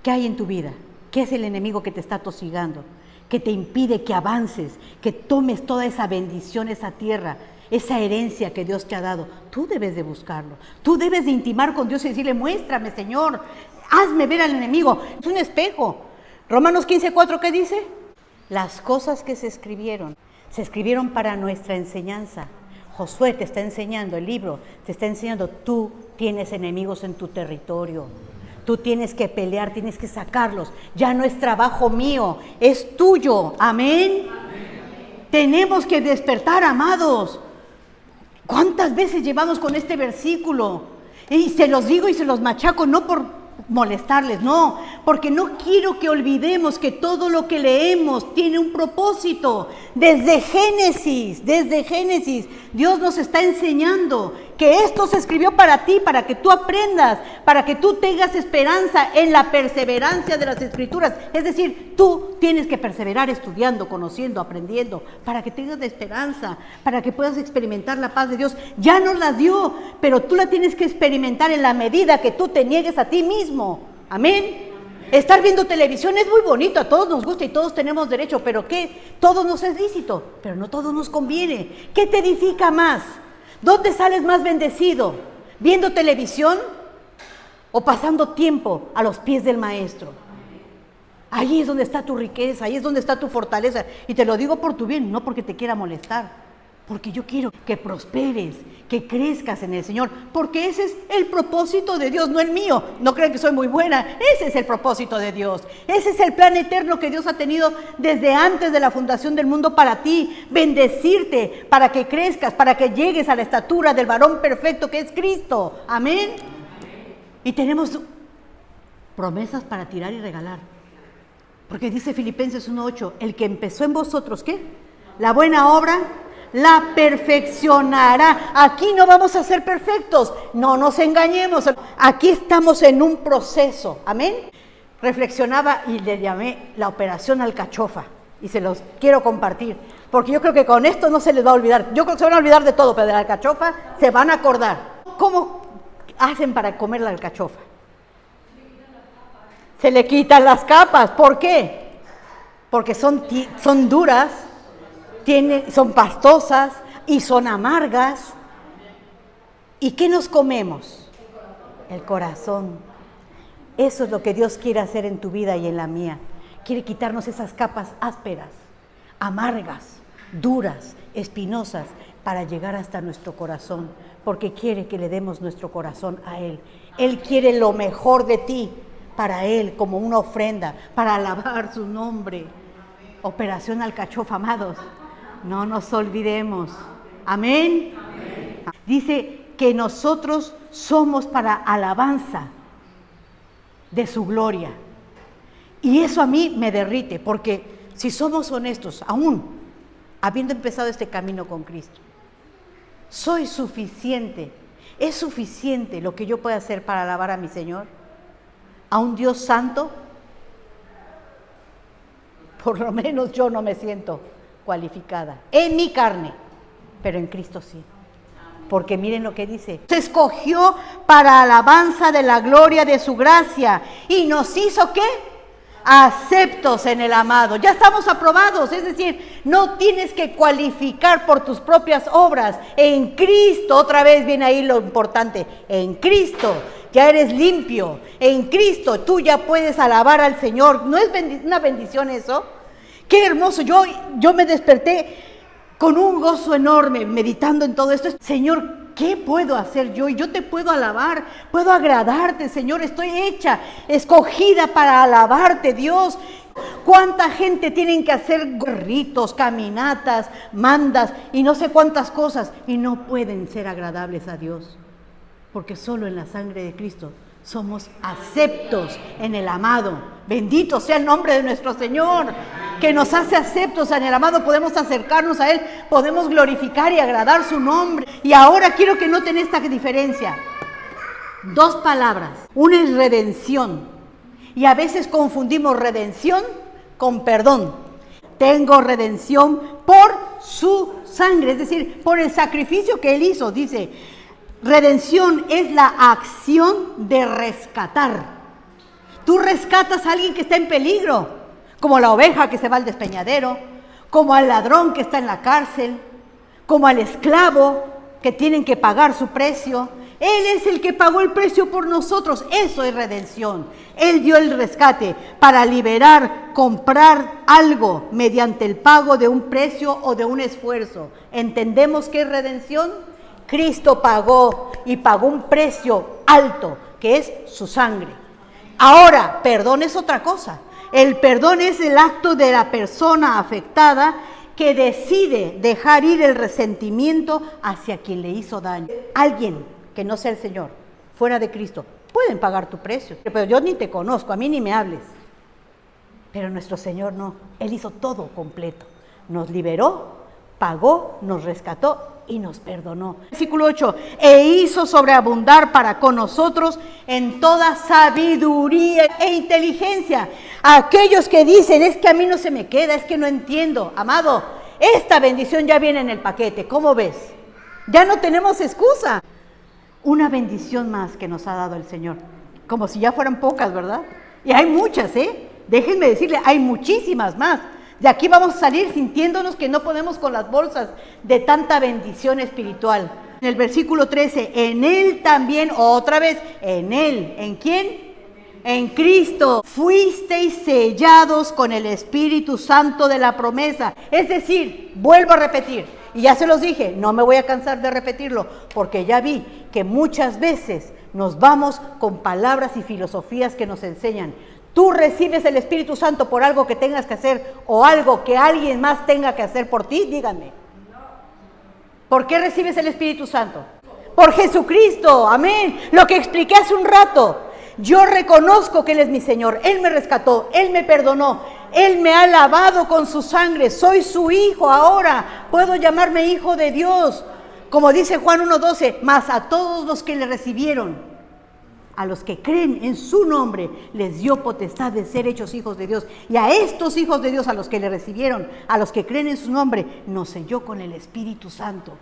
¿Qué hay en tu vida? ¿Qué es el enemigo que te está tosigando? Que te impide que avances, que tomes toda esa bendición, esa tierra, esa herencia que Dios te ha dado. Tú debes de buscarlo. Tú debes de intimar con Dios y decirle, muéstrame, Señor, hazme ver al enemigo. Es un espejo. Romanos 15:4, ¿qué dice? Las cosas que se escribieron se escribieron para nuestra enseñanza. Josué te está enseñando, el libro te está enseñando, tú tienes enemigos en tu territorio. Tú tienes que pelear, tienes que sacarlos. Ya no es trabajo mío, es tuyo. Amén. Tenemos que despertar, amados. ¿Cuántas veces llevamos con este versículo? Y se los digo y se los machaco, no por molestarles, no, porque no quiero que olvidemos que todo lo que leemos tiene un propósito. Desde Génesis, Dios nos está enseñando que esto se escribió para ti, para que tú aprendas, para que tú tengas esperanza en la perseverancia de las Escrituras. Es decir, tú tienes que perseverar estudiando, conociendo, aprendiendo, para que tengas esperanza, para que puedas experimentar la paz de Dios. Ya nos la dio, pero tú la tienes que experimentar en la medida que tú te niegues a ti mismo. Amén. Estar viendo televisión es muy bonito, a todos nos gusta y todos tenemos derecho, pero ¿qué? Todo nos es lícito, pero no todo nos conviene. ¿Qué te edifica más? ¿Dónde sales más bendecido? ¿Viendo televisión o pasando tiempo a los pies del Maestro? Ahí es donde está tu riqueza, ahí es donde está tu fortaleza. Y te lo digo por tu bien, no porque te quiera molestar. Porque yo quiero que prosperes, que crezcas en el Señor, porque ese es el propósito de Dios, no el mío. No crean que soy muy buena, ese es el propósito de Dios. Ese es el plan eterno que Dios ha tenido desde antes de la fundación del mundo para ti. Bendecirte, para que crezcas, para que llegues a la estatura del varón perfecto que es Cristo. Amén. Y tenemos promesas para tirar y regalar. Porque dice Filipenses 1:8, el que empezó en vosotros, ¿qué? La buena obra la perfeccionará. Aquí no vamos a ser perfectos, no nos engañemos. Aquí estamos en un proceso, amén. Reflexionaba y le llamé la operación alcachofa y se los quiero compartir, porque yo creo que con esto no se les va a olvidar. Yo creo que se van a olvidar de todo, pero de la alcachofa se van a acordar. ¿Cómo hacen para comer la alcachofa? Se le quitan las capas. ¿Por qué? Porque son duras, son pastosas y son amargas. ¿Y qué nos comemos? El corazón. Eso es lo que Dios quiere hacer en tu vida y en la mía. Quiere quitarnos esas capas ásperas, amargas, duras, espinosas, para llegar hasta nuestro corazón, porque quiere que le demos nuestro corazón a Él. Él quiere lo mejor de ti para Él, como una ofrenda, para alabar su nombre. Operación alcachofa, amados. No nos olvidemos. Amén. Amén. Dice que nosotros somos para alabanza de su gloria. Y eso a mí me derrite, porque si somos honestos, aún habiendo empezado este camino con Cristo, soy suficiente, es suficiente lo que yo pueda hacer para alabar a mi Señor, a un Dios santo. Por lo menos yo no me siento cualificada en mi carne, pero en Cristo sí. Porque miren lo que dice: se escogió para alabanza de la gloria de su gracia y nos hizo ¿qué? Aceptos en el amado. Ya estamos aprobados, es decir, no tienes que cualificar por tus propias obras. En Cristo, otra vez viene ahí lo importante, en Cristo ya eres limpio, en Cristo tú ya puedes alabar al Señor. ¿No es una bendición eso? Qué hermoso. Yo me desperté con un gozo enorme meditando en todo esto. Señor, ¿qué puedo hacer yo? Y yo te puedo alabar, puedo agradarte, Señor. Estoy hecha, escogida para alabarte, Dios. ¿Cuánta gente tienen que hacer ritos, caminatas, mandas y no sé cuántas cosas y no pueden ser agradables a Dios? Porque solo en la sangre de Cristo somos aceptos en el amado. Bendito sea el nombre de nuestro Señor, que nos hace aceptos en el amado. Podemos acercarnos a Él, podemos glorificar y agradar su nombre. Y ahora quiero que noten esta diferencia. Dos palabras. Una es redención. Y a veces confundimos redención con perdón. Tengo redención por su sangre, es decir, por el sacrificio que Él hizo. Dice, redención es la acción de rescatar. Tú rescatas a alguien que está en peligro, como la oveja que se va al despeñadero, como al ladrón que está en la cárcel, como al esclavo que tienen que pagar su precio. Él es el que pagó el precio por nosotros. Eso es redención. Él dio el rescate para liberar, comprar algo mediante el pago de un precio o de un esfuerzo. ¿Entendemos qué es redención? Cristo pagó y pagó un precio alto, que es su sangre. Ahora, perdón es otra cosa. El perdón es el acto de la persona afectada que decide dejar ir el resentimiento hacia quien le hizo daño. Alguien que no sea el Señor, fuera de Cristo, pueden pagar tu precio. Pero yo ni te conozco, a mí ni me hables. Pero nuestro Señor no. Él hizo todo completo. Nos liberó, pagó, nos rescató y nos perdonó. Versículo 8, e hizo sobreabundar para con nosotros en toda sabiduría e inteligencia. Aquellos que dicen, es que a mí no se me queda, es que no entiendo. Amado, esta bendición ya viene en el paquete, ¿cómo ves? Ya no tenemos excusa. Una bendición más que nos ha dado el Señor, como si ya fueran pocas, ¿verdad? Y hay muchas, déjenme decirle, hay muchísimas más. De aquí vamos a salir sintiéndonos que no podemos con las bolsas de tanta bendición espiritual. En el versículo 13, en Él también, otra vez, en Él, ¿en quién? En Cristo, fuisteis sellados con el Espíritu Santo de la promesa. Es decir, vuelvo a repetir, y ya se los dije, no me voy a cansar de repetirlo, porque ya vi que muchas veces nos vamos con palabras y filosofías que nos enseñan. Tú recibes el Espíritu Santo por algo que tengas que hacer o algo que alguien más tenga que hacer por ti, díganme. ¿Por qué recibes el Espíritu Santo? Por Jesucristo, amén. Lo que expliqué hace un rato. Yo reconozco que Él es mi Señor, Él me rescató, Él me perdonó, Él me ha lavado con su sangre, soy su hijo ahora, puedo llamarme hijo de Dios. Como dice Juan 1:12, mas a todos los que le recibieron, a los que creen en su nombre, les dio potestad de ser hechos hijos de Dios. Y a estos hijos de Dios, a los que le recibieron, a los que creen en su nombre, nos selló con el Espíritu Santo.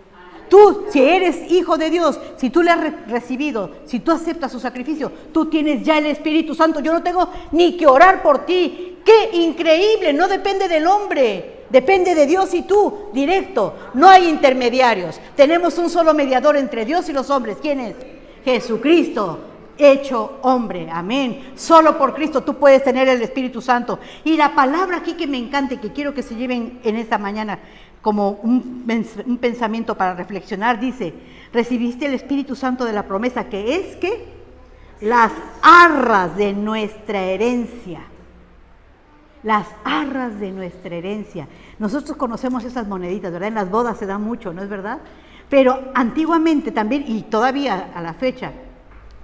Tú, si eres hijo de Dios, si tú le has recibido, si tú aceptas su sacrificio, tú tienes ya el Espíritu Santo. Yo no tengo ni que orar por ti. ¡Qué increíble! No depende del hombre, depende de Dios y tú, directo. No hay intermediarios. Tenemos un solo mediador entre Dios y los hombres. ¿Quién es? Jesucristo, hecho hombre. Amén. Solo por Cristo tú puedes tener el Espíritu Santo. Y la palabra aquí que me encanta y que quiero que se lleven en esta mañana como un pensamiento para reflexionar, dice, recibiste el Espíritu Santo de la promesa, que es que las arras de nuestra herencia. Las arras de nuestra herencia. Nosotros conocemos esas moneditas, ¿verdad? En las bodas se da mucho, ¿no es verdad? Pero antiguamente también, y todavía a la fecha,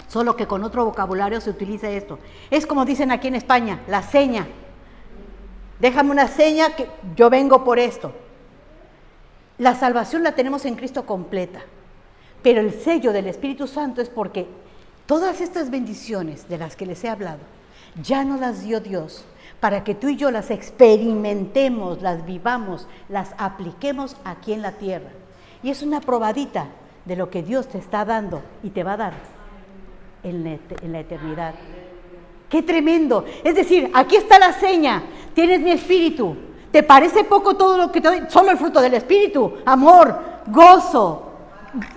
solo que con otro vocabulario se utiliza esto. Es como dicen aquí en España, la seña. Déjame una seña que yo vengo por esto. La salvación la tenemos en Cristo completa, pero el sello del Espíritu Santo es porque todas estas bendiciones de las que les he hablado, ya nos las dio Dios para que tú y yo las experimentemos, las vivamos, las apliquemos aquí en la tierra. Y es una probadita de lo que Dios te está dando y te va a dar en la eternidad. ¡Qué tremendo! Es decir, aquí está la seña, tienes mi Espíritu. ¿Te parece poco todo lo que te doy? Solo el fruto del Espíritu, amor, gozo.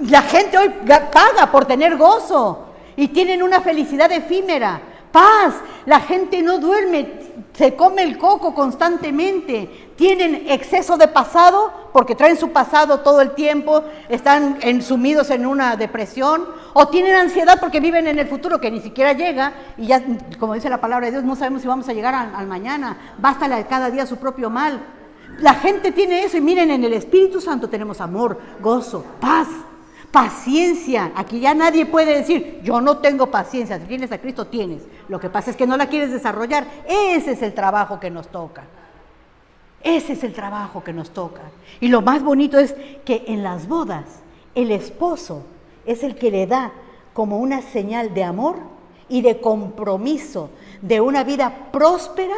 La gente hoy paga por tener gozo y tienen una felicidad efímera, paz. La gente no duerme, se come el coco constantemente. Tienen exceso de pasado porque traen su pasado todo el tiempo, están sumidos en una depresión, o tienen ansiedad porque viven en el futuro que ni siquiera llega y ya, como dice la palabra de Dios, no sabemos si vamos a llegar al mañana, bástale a cada día su propio mal. La gente tiene eso y miren, en el Espíritu Santo tenemos amor, gozo, paz, paciencia. Aquí ya nadie puede decir, yo no tengo paciencia. Si tienes a Cristo, tienes. Lo que pasa es que no la quieres desarrollar. Ese es el trabajo que nos toca. Ese es el trabajo que nos toca. Y lo más bonito es que en las bodas, el esposo es el que le da como una señal de amor y de compromiso, de una vida próspera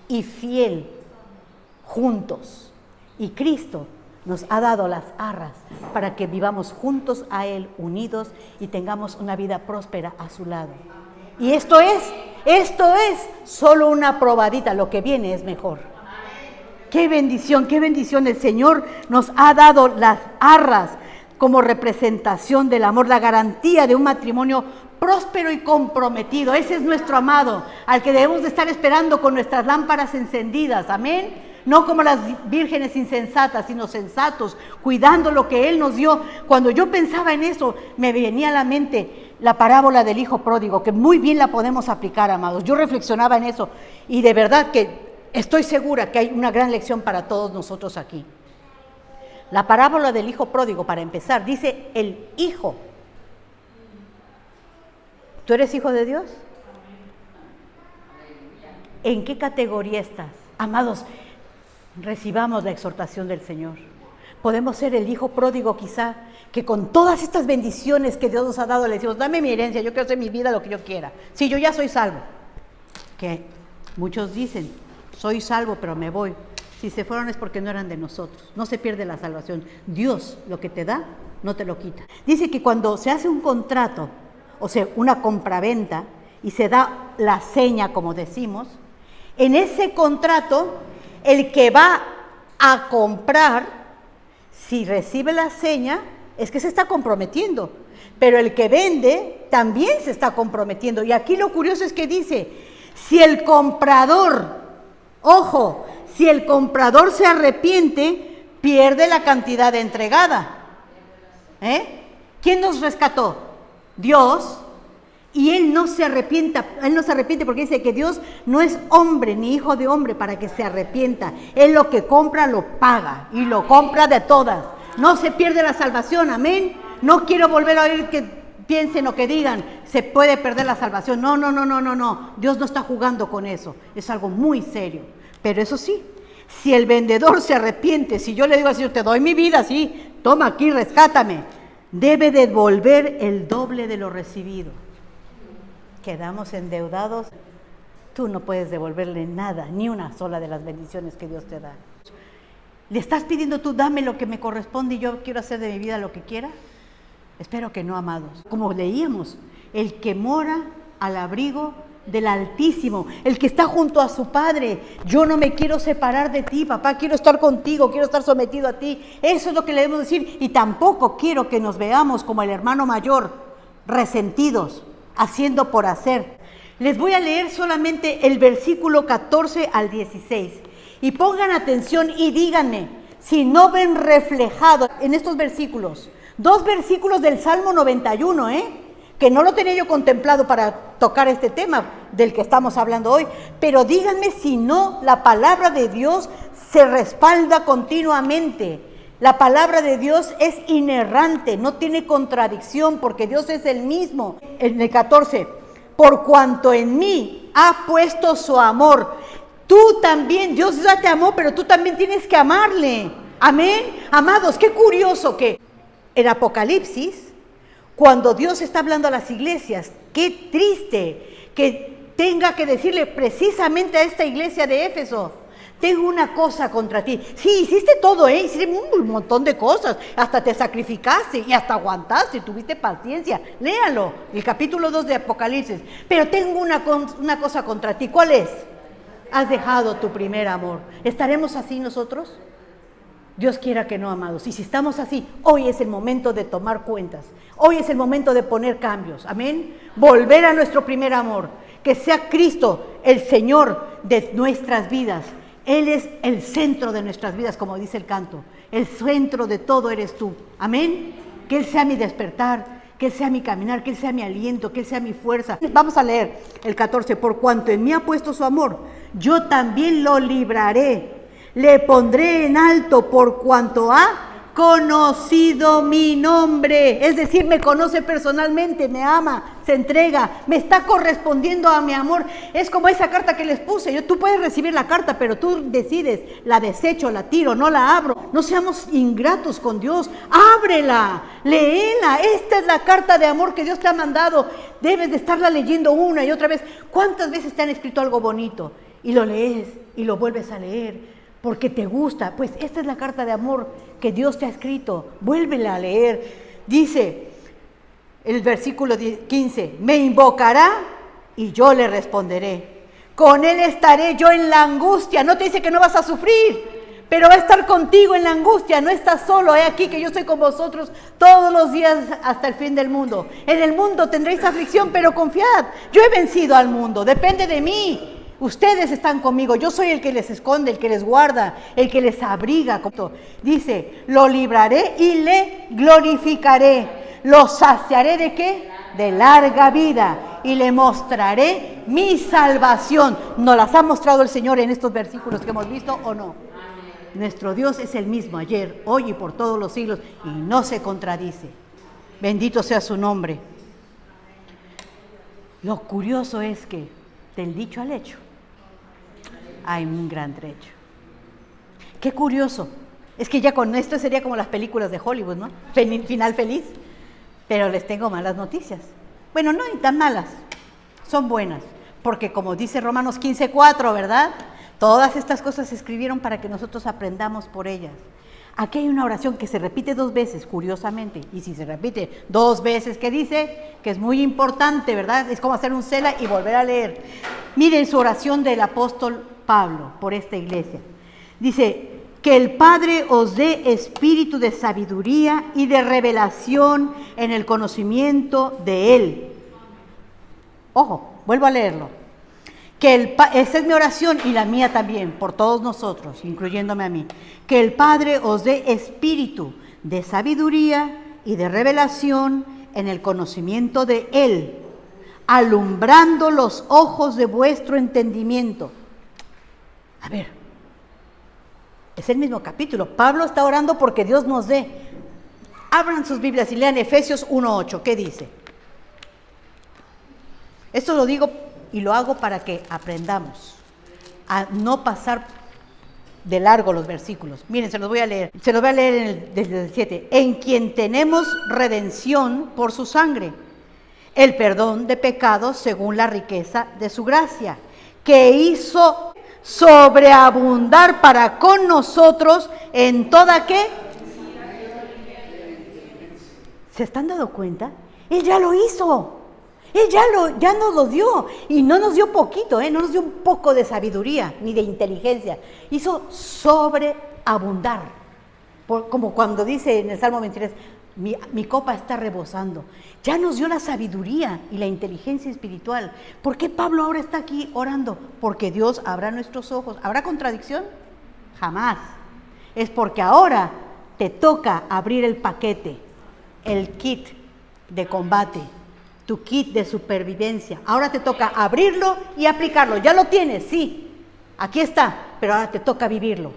y fiel, juntos. Y Cristo nos ha dado las arras para que vivamos juntos a Él, unidos, y tengamos una vida próspera a su lado. Y esto es solo una probadita, lo que viene es mejor. ¡Qué bendición, qué bendición! El Señor nos ha dado las arras como representación del amor, la garantía de un matrimonio próspero y comprometido. Ese es nuestro amado, al que debemos de estar esperando con nuestras lámparas encendidas, amén. No como las vírgenes insensatas, sino sensatos, cuidando lo que Él nos dio. Cuando yo pensaba en eso, me venía a la mente la parábola del hijo pródigo, que muy bien la podemos aplicar, amados. Yo reflexionaba en eso y de verdad que estoy segura que hay una gran lección para todos nosotros aquí. La parábola del hijo pródigo, para empezar, dice el hijo. ¿Tú eres hijo de Dios? ¿En qué categoría estás? Amados, recibamos la exhortación del Señor. Podemos ser el hijo pródigo quizá, que con todas estas bendiciones que Dios nos ha dado, le decimos, dame mi herencia, yo quiero hacer mi vida lo que yo quiera. Sí, yo ya soy salvo. Que muchos dicen, soy salvo, pero me voy. Si se fueron es porque no eran de nosotros. No se pierde la salvación. Dios lo que te da, no te lo quita. Dice que cuando se hace un contrato, o sea, una compraventa, y se da la seña, como decimos, en ese contrato, el que va a comprar, si recibe la seña, es que se está comprometiendo. Pero el que vende también se está comprometiendo. Y aquí lo curioso es que dice, si el comprador, ojo, si el comprador se arrepiente, pierde la cantidad entregada. ¿Quién nos rescató? Dios. Y Él no se arrepiente porque dice que Dios no es hombre ni hijo de hombre para que se arrepienta. Él lo que compra lo paga y lo compra de todas. No se pierde la salvación, amén. No quiero volver a oír que piensen o que digan, se puede perder la salvación. No. Dios no está jugando con eso. Es algo muy serio. Pero eso sí, si el vendedor se arrepiente, si yo le digo al Señor, te doy mi vida, sí, toma aquí, rescátame, debe devolver el doble de lo recibido. Quedamos endeudados, tú no puedes devolverle nada, ni una sola de las bendiciones que Dios te da. ¿Le estás pidiendo tú, dame lo que me corresponde y yo quiero hacer de mi vida lo que quiera? Espero que no, amados. Como leíamos, el que mora al abrigo del Altísimo, el que está junto a su Padre. Yo no me quiero separar de ti, papá, quiero estar contigo, quiero estar sometido a ti. Eso es lo que le debemos decir. Y tampoco quiero que nos veamos como el hermano mayor, resentidos, haciendo por hacer. Les voy a leer solamente el versículo 14 al 16 y pongan atención y díganme si no ven reflejado en estos versículos, 2 versículos del Salmo 91, que no lo tenía yo contemplado para tocar este tema del que estamos hablando hoy, pero díganme si no la palabra de Dios se respalda continuamente. La palabra de Dios es inerrante, no tiene contradicción porque Dios es el mismo. En el 14, por cuanto en mí ha puesto su amor. Tú también, Dios ya te amó, pero tú también tienes que amarle. Amén. Amados, qué curioso que en Apocalipsis, cuando Dios está hablando a las iglesias, qué triste que tenga que decirle precisamente a esta iglesia de Éfeso, tengo una cosa contra ti. Sí, hiciste todo, hiciste un montón de cosas, hasta te sacrificaste y hasta aguantaste, tuviste paciencia. Léalo, el capítulo 2 de Apocalipsis. Pero tengo una cosa contra ti. ¿Cuál es? Has dejado tu primer amor. ¿Estaremos así nosotros? Dios quiera que no, amados. Y si estamos así, hoy es el momento de tomar cuentas. Hoy es el momento de poner cambios. Amén. Volver a nuestro primer amor. Que sea Cristo el Señor de nuestras vidas. Él es el centro de nuestras vidas, como dice el canto. El centro de todo eres tú. Amén. Que Él sea mi despertar, que Él sea mi caminar, que Él sea mi aliento, que Él sea mi fuerza. Vamos a leer el 14. Por cuanto en mí ha puesto su amor, yo también lo libraré. Le pondré en alto por cuanto ha conocido mi nombre. Es decir, me conoce personalmente, me ama, se entrega, me está correspondiendo a mi amor. Es como esa carta que les puse. Tú puedes recibir la carta, pero tú decides, la desecho, la tiro, no la abro. No seamos ingratos con Dios. Ábrela, léela. Esta es la carta de amor que Dios te ha mandado. Debes de estarla leyendo una y otra vez. ¿Cuántas veces te han escrito algo bonito? Y lo lees y lo vuelves a leer porque te gusta. Pues esta es la carta de amor que Dios te ha escrito. Vuélvela a leer. Dice el versículo 15, me invocará y yo le responderé. Con Él estaré yo en la angustia. No te dice que no vas a sufrir, pero va a estar contigo en la angustia, no estás solo, he aquí que yo estoy con vosotros todos los días hasta el fin del mundo. En el mundo tendréis aflicción, pero confiad, yo he vencido al mundo, depende de mí. Ustedes están conmigo, yo soy el que les esconde, el que les guarda, el que les abriga. Dice, lo libraré y le glorificaré. Lo saciaré ¿de qué? De larga vida y le mostraré mi salvación. ¿Nos las ha mostrado el Señor en estos versículos que hemos visto o no? Nuestro Dios es el mismo ayer, hoy y por todos los siglos y no se contradice. Bendito sea su nombre. Lo curioso es que del dicho al hecho hay un gran trecho. Qué curioso. Es que ya con esto sería como las películas de Hollywood, ¿no? Final feliz. Pero les tengo malas noticias. Bueno, no hay tan malas, son buenas. Porque como dice Romanos 15:4, ¿verdad? Todas estas cosas se escribieron para que nosotros aprendamos por ellas. Aquí hay una oración que se repite 2 veces, curiosamente. Y si se repite 2 veces, ¿qué dice? Que es muy importante, ¿verdad? Es como hacer un cela y volver a leer. Miren su oración del apóstol Pablo por esta iglesia. Dice, que el Padre os dé espíritu de sabiduría y de revelación en el conocimiento de Él. Ojo, vuelvo a leerlo. Esa es mi oración y la mía también, por todos nosotros, incluyéndome a mí. Que el Padre os dé espíritu de sabiduría y de revelación en el conocimiento de Él, alumbrando los ojos de vuestro entendimiento. A ver. Es el mismo capítulo. Pablo está orando porque Dios nos dé. Abran sus Biblias y lean Efesios 1:8. ¿Qué dice? Esto lo digo y lo hago para que aprendamos a no pasar de largo los versículos. Miren, se los voy a leer. Se los voy a leer desde el 7. En quien tenemos redención por su sangre, el perdón de pecados según la riqueza de su gracia, que hizo sobreabundar para con nosotros en toda ¿qué? ¿Se están dando cuenta? Él ya lo hizo. Él ya nos lo dio. Y no nos dio poquito, no nos dio un poco de sabiduría ni de inteligencia. Hizo sobreabundar. Como cuando dice en el Salmo 23, mi copa está rebosando. Ya nos dio la sabiduría y la inteligencia espiritual. ¿Por qué Pablo ahora está aquí orando? Porque Dios abra nuestros ojos. ¿Habrá contradicción? Jamás. Es porque ahora te toca abrir el paquete, el kit de combate, tu kit de supervivencia. Ahora te toca abrirlo y aplicarlo. Ya lo tienes, sí. Aquí está, pero ahora te toca vivirlo.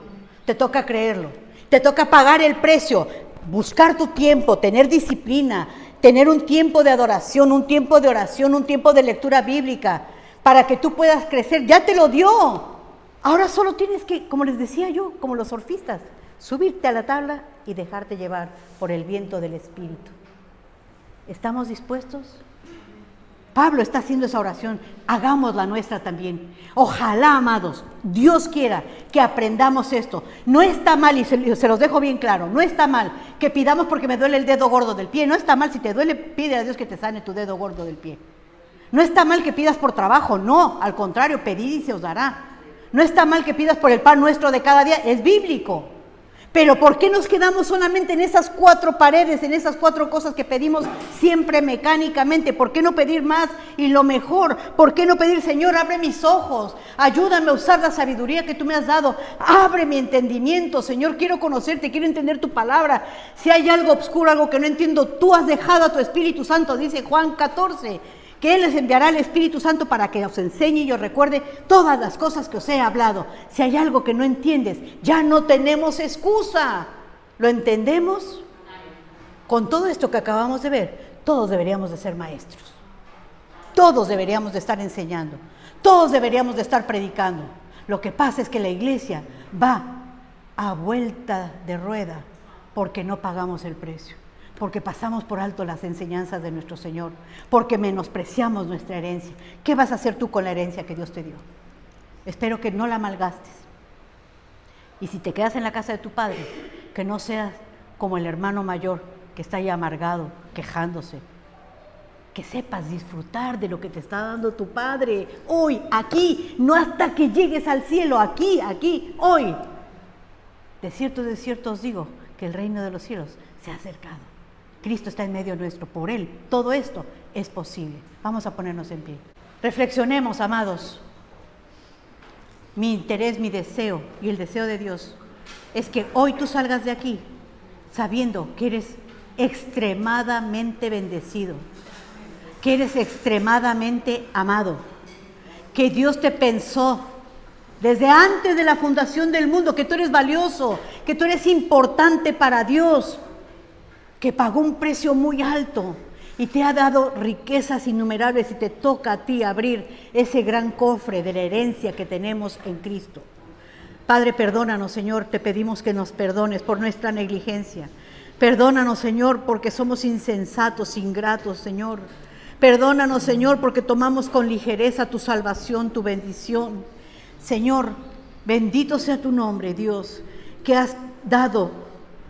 Te toca creerlo. Te toca pagar el precio. Buscar tu tiempo, tener disciplina, tener un tiempo de adoración, un tiempo de oración, un tiempo de lectura bíblica, para que tú puedas crecer. Ya te lo dio. Ahora solo tienes que, como les decía yo, como los surfistas, subirte a la tabla y dejarte llevar por el viento del Espíritu. ¿Estamos dispuestos? Pablo está haciendo esa oración, hagamos la nuestra también. Ojalá, amados, Dios quiera que aprendamos esto. No está mal, y se los dejo bien claro, no está mal que pidamos porque me duele el dedo gordo del pie. No está mal, si te duele, pide a Dios que te sane tu dedo gordo del pie. No está mal que pidas por trabajo, no, al contrario, pedid y se os dará. No está mal que pidas por el pan nuestro de cada día, es bíblico. Pero ¿por qué nos quedamos solamente en esas 4 paredes, en esas 4 cosas que pedimos siempre mecánicamente? ¿Por qué no pedir más y lo mejor? ¿Por qué no pedir, Señor, abre mis ojos, ayúdame a usar la sabiduría que tú me has dado, abre mi entendimiento, Señor, quiero conocerte, quiero entender tu palabra. Si hay algo oscuro, algo que no entiendo, tú has dejado a tu Espíritu Santo, dice Juan 14, que Él les enviará el Espíritu Santo para que os enseñe y os recuerde todas las cosas que os he hablado. Si hay algo que no entiendes, ya no tenemos excusa. ¿Lo entendemos? Con todo esto que acabamos de ver, todos deberíamos de ser maestros. Todos deberíamos de estar enseñando. Todos deberíamos de estar predicando. Lo que pasa es que la iglesia va a vuelta de rueda porque no pagamos el precio. Porque pasamos por alto las enseñanzas de nuestro Señor, porque menospreciamos nuestra herencia. ¿Qué vas a hacer tú con la herencia que Dios te dio? Espero que no la malgastes. Y si te quedas en la casa de tu padre, que no seas como el hermano mayor que está ahí amargado, quejándose. Que sepas disfrutar de lo que te está dando tu padre hoy, aquí, no hasta que llegues al cielo, aquí, hoy. de cierto os digo que el reino de los cielos se ha acercado. Cristo está en medio nuestro, por Él todo esto es posible. Vamos a ponernos en pie. Reflexionemos, amados. Mi interés, mi deseo y el deseo de Dios es que hoy tú salgas de aquí sabiendo que eres extremadamente bendecido, que eres extremadamente amado, que Dios te pensó desde antes de la fundación del mundo, que tú eres valioso, que tú eres importante para Dios, que pagó un precio muy alto y te ha dado riquezas innumerables y te toca a ti abrir ese gran cofre de la herencia que tenemos en Cristo. Padre, perdónanos, Señor, te pedimos que nos perdones por nuestra negligencia. Perdónanos, Señor, porque somos insensatos, ingratos, Señor. Perdónanos, Señor, porque tomamos con ligereza tu salvación, tu bendición. Señor, bendito sea tu nombre, Dios, que has dado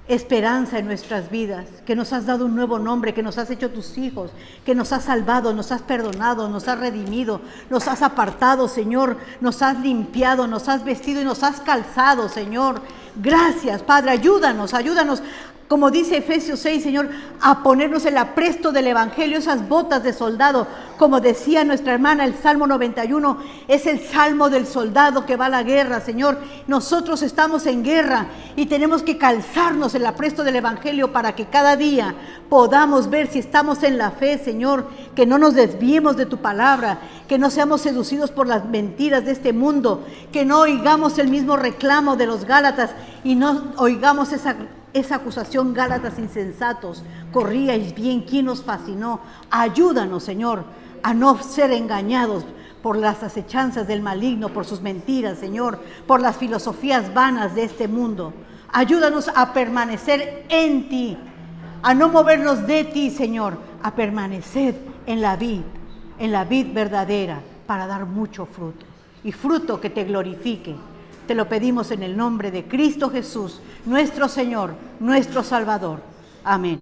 esperanza en nuestras vidas, que nos has dado un nuevo nombre, que nos has hecho tus hijos, que nos has salvado, nos has perdonado, nos has redimido, nos has apartado, Señor, nos has limpiado, nos has vestido y nos has calzado, Señor. Gracias, Padre, ayúdanos, como dice Efesios 6, Señor, a ponernos el apresto del Evangelio, esas botas de soldado. Como decía nuestra hermana, el Salmo 91 es el salmo del soldado que va a la guerra, Señor. Nosotros estamos en guerra y tenemos que calzarnos el apresto del Evangelio para que cada día podamos ver si estamos en la fe, Señor, que no nos desviemos de tu palabra, que no seamos seducidos por las mentiras de este mundo, que no oigamos el mismo reclamo de los Gálatas y no oigamos esa acusación: Gálatas insensatos, corríais bien, ¿quién os fascinó? Ayúdanos, Señor, a no ser engañados por las acechanzas del maligno, por sus mentiras, Señor, por las filosofías vanas de este mundo. Ayúdanos a permanecer en ti, a no movernos de ti, Señor, a permanecer en la vid verdadera, para dar mucho fruto, y fruto que te glorifique. Te lo pedimos en el nombre de Cristo Jesús, nuestro Señor, nuestro Salvador. Amén.